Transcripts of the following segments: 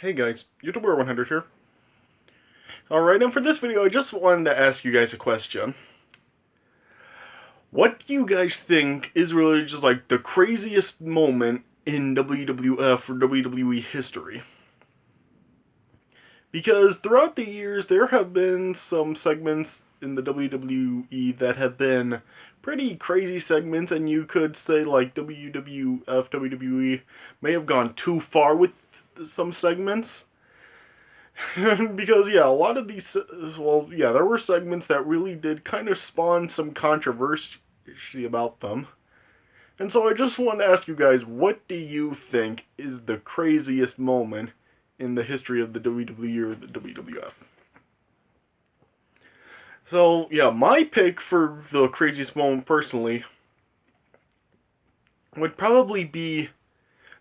Hey guys, YouTuber 100 here. Alright, and for this video I just wanted to ask you guys a question. What do you guys think is really just like the craziest moment in WWF or WWE history? Because throughout the years there have been some segments in the WWE that have been pretty crazy segments, and you could say like WWF, WWE may have gone too far with some segments. Because yeah, a lot of these, well, yeah, there were segments that really did kind of spawn some controversy about them. And so I just want to ask you guys, what do you think is the craziest moment in the history of the WWE or the WWF? So yeah, my pick for the craziest moment personally would probably be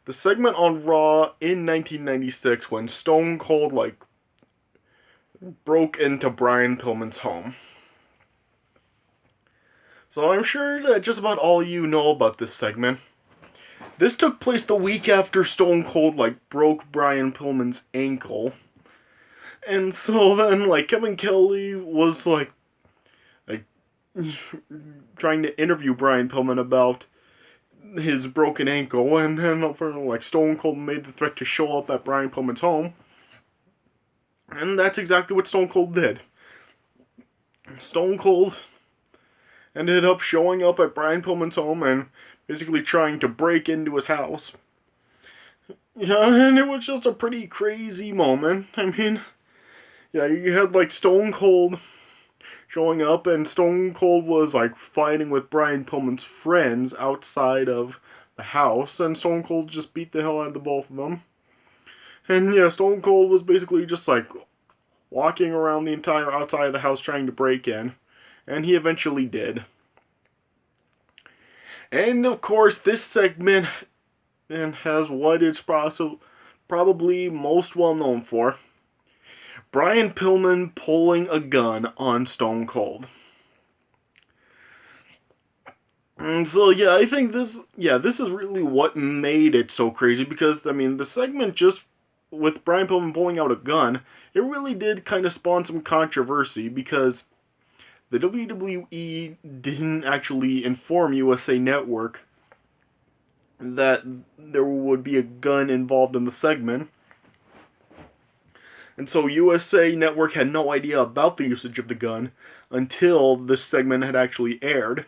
the segment on Raw in 1996 when Stone Cold broke into Brian Pillman's home. So I'm sure that just about all you know about this segment. This took place the week after Stone Cold broke Brian Pillman's ankle. And so then Kevin Kelly was like trying to interview Brian Pillman about his broken ankle, and then Stone Cold made the threat to show up at Brian Pillman's home. And that's exactly what Stone Cold did. Stone Cold ended up showing up at Brian Pillman's home and basically trying to break into his house. Yeah, and it was just a pretty crazy moment. I mean, yeah, you had Stone Cold showing up, and Stone Cold was fighting with Brian Pillman's friends outside of the house, and Stone Cold just beat the hell out of the both of them. And yeah, Stone Cold was basically just walking around the entire outside of the house trying to break in. And he eventually did. And of course, this segment has what it's probably most well known for: Brian Pillman pulling a gun on Stone Cold. And so yeah, I think this is really what made it so crazy, because I mean the segment just with Brian Pillman pulling out a gun, it really did kind of spawn some controversy, because the WWE didn't actually inform USA Network that there would be a gun involved in the segment. And so USA Network had no idea about the usage of the gun until this segment had actually aired.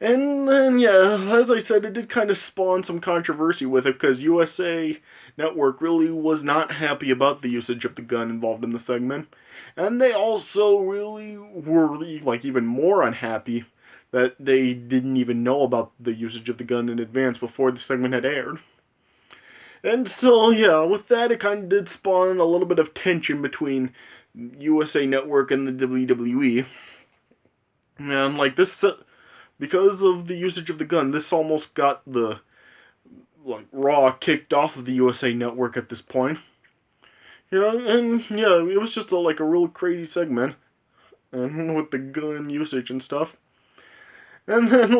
And then, yeah, as I said, it did kind of spawn some controversy with it, because USA Network really was not happy about the usage of the gun involved in the segment. And they also really were even more unhappy that they didn't even know about the usage of the gun in advance before the segment had aired. And so, yeah, with that, it kind of did spawn a little bit of tension between USA Network and the WWE. And this, because of the usage of the gun, this almost got the Raw kicked off of the USA Network at this point. Yeah, and yeah, it was just a real crazy segment, and with the gun usage and stuff. And then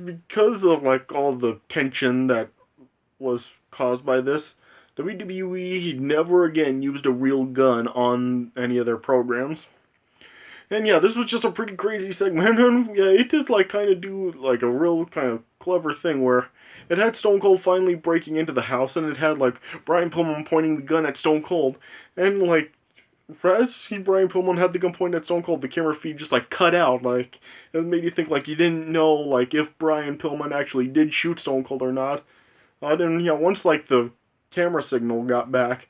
because of all the tension that was caused by this, WWE never again used a real gun on any of their programs. And yeah, this was just a pretty crazy segment, and yeah, it did kind of do a real kind of clever thing where it had Stone Cold finally breaking into the house, and it had Brian Pillman pointing the gun at Stone Cold, and as Brian Pillman had the gun pointed at Stone Cold, the camera feed just cut out. It made you think you didn't know if Brian Pillman actually did shoot Stone Cold or not. And yeah, once the camera signal got back,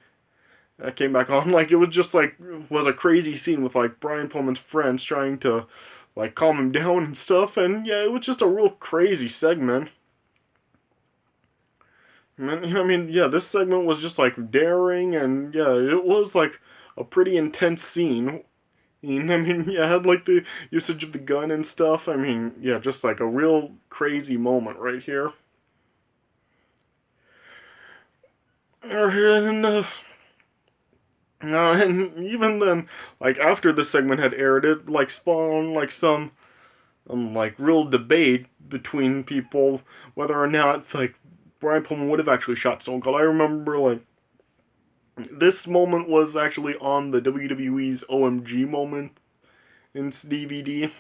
came back on, it was just was a crazy scene with Brian Pillman's friends trying to calm him down and stuff. And yeah, it was just a real crazy segment. I mean, yeah, this segment was just daring, and yeah, it was a pretty intense scene. I mean, yeah, it had the usage of the gun and stuff. I mean, yeah, just a real crazy moment right here. And even then, after the segment had aired, it spawned some real debate between people whether or not Brian Pillman would have actually shot Stone Cold. I remember This moment was actually on the WWE's OMG moment in DVD.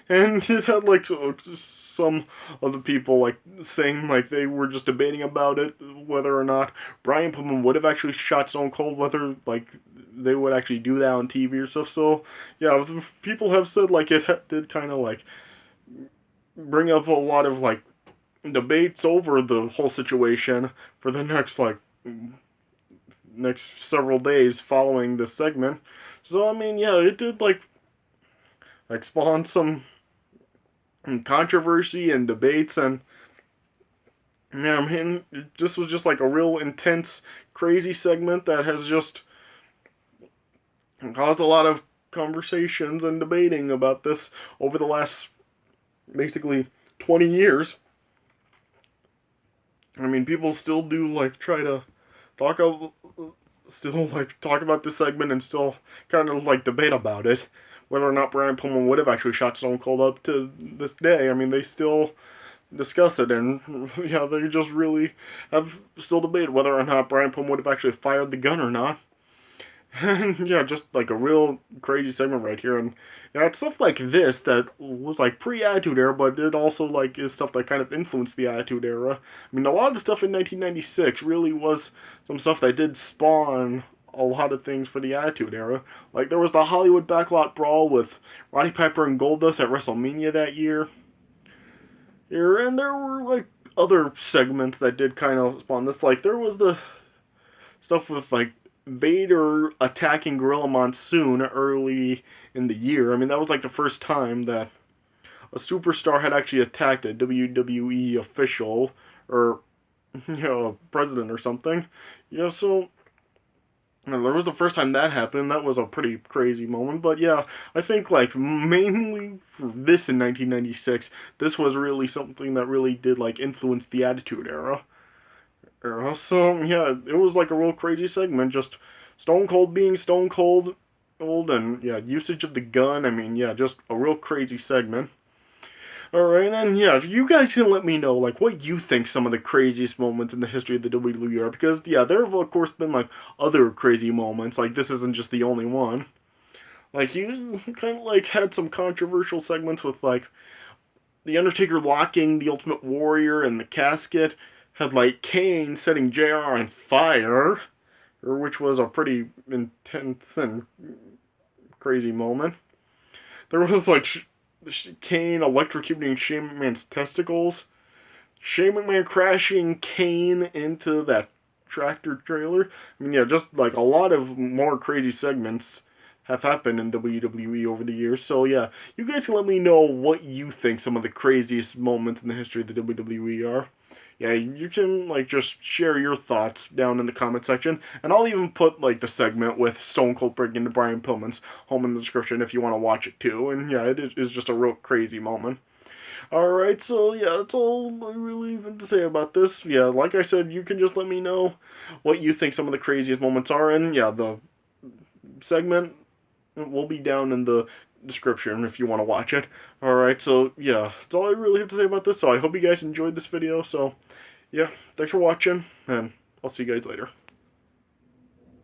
And it had like some of the people like saying like they were just debating about it, whether or not Brian Pillman would have actually shot Stone Cold, whether like they would actually do that on TV or stuff. So yeah, people have said like it did kind of like bring up a lot of like debates over the whole situation for the next several days following this segment. So I mean, yeah, it did like spawn some controversy and debates, and yeah, I mean, this was just like a real intense, crazy segment that has just caused a lot of conversations and debating about this over the last basically 20 years. I mean, people still do like try to talk about, still like talk about this segment and still kind of like debate about it, whether or not Brian Pillman would have actually shot Stone Cold up to this day. I mean, they still discuss it, and yeah, they just really have still debated whether or not Brian Pillman would have actually fired the gun or not. And yeah, just like a real crazy segment right here, and yeah, it's stuff like this that was like pre-Attitude Era, but it also like is stuff that kind of influenced the Attitude Era. I mean, a lot of the stuff in 1996 really was some stuff that did spawn a lot of things for the Attitude Era. Like there was the Hollywood Backlot Brawl with Roddy Piper and Goldust at WrestleMania that year. And there were like other segments that did kind of spawn this. Like there was the stuff with like Vader attacking Gorilla Monsoon early in the year. I mean, that was like the first time that a superstar had actually attacked a WWE official or a president or something. Yeah, so that was the first time that happened. That was a pretty crazy moment. But yeah, I think like mainly for this in 1996, this was really something that really did like influence the Attitude Era. So yeah, it was like a real crazy segment. Just Stone Cold being Stone Cold, and yeah, usage of the gun. I mean, yeah, just a real crazy segment. All right, and yeah, you guys can let me know like what you think some of the craziest moments in the history of the WWE are, because yeah, there have of course been like other crazy moments. Like this isn't just the only one. Like you kind of like had some controversial segments with like the Undertaker locking the Ultimate Warrior in the casket. Had like Kane setting JR on fire, which was a pretty intense and crazy moment. There was like Kane electrocuting Shane McMahon's testicles. Shane McMahon crashing Kane into that tractor trailer. I mean, yeah, just like a lot of more crazy segments have happened in WWE over the years. So yeah, you guys can let me know what you think some of the craziest moments in the history of the WWE are. Yeah, you can like just share your thoughts down in the comment section, and I'll even put like the segment with Stone Cold breaking into Brian Pillman's home in the description if you want to watch it too. And yeah, it is just a real crazy moment. Alright, so yeah, that's all I really have to say about this. Yeah, like I said, you can just let me know what you think some of the craziest moments are, and yeah, the segment will be down in the description if you want to watch it. Alright, so yeah, that's all I really have to say about this. So I hope you guys enjoyed this video. So yeah, thanks for watching, and I'll see you guys later.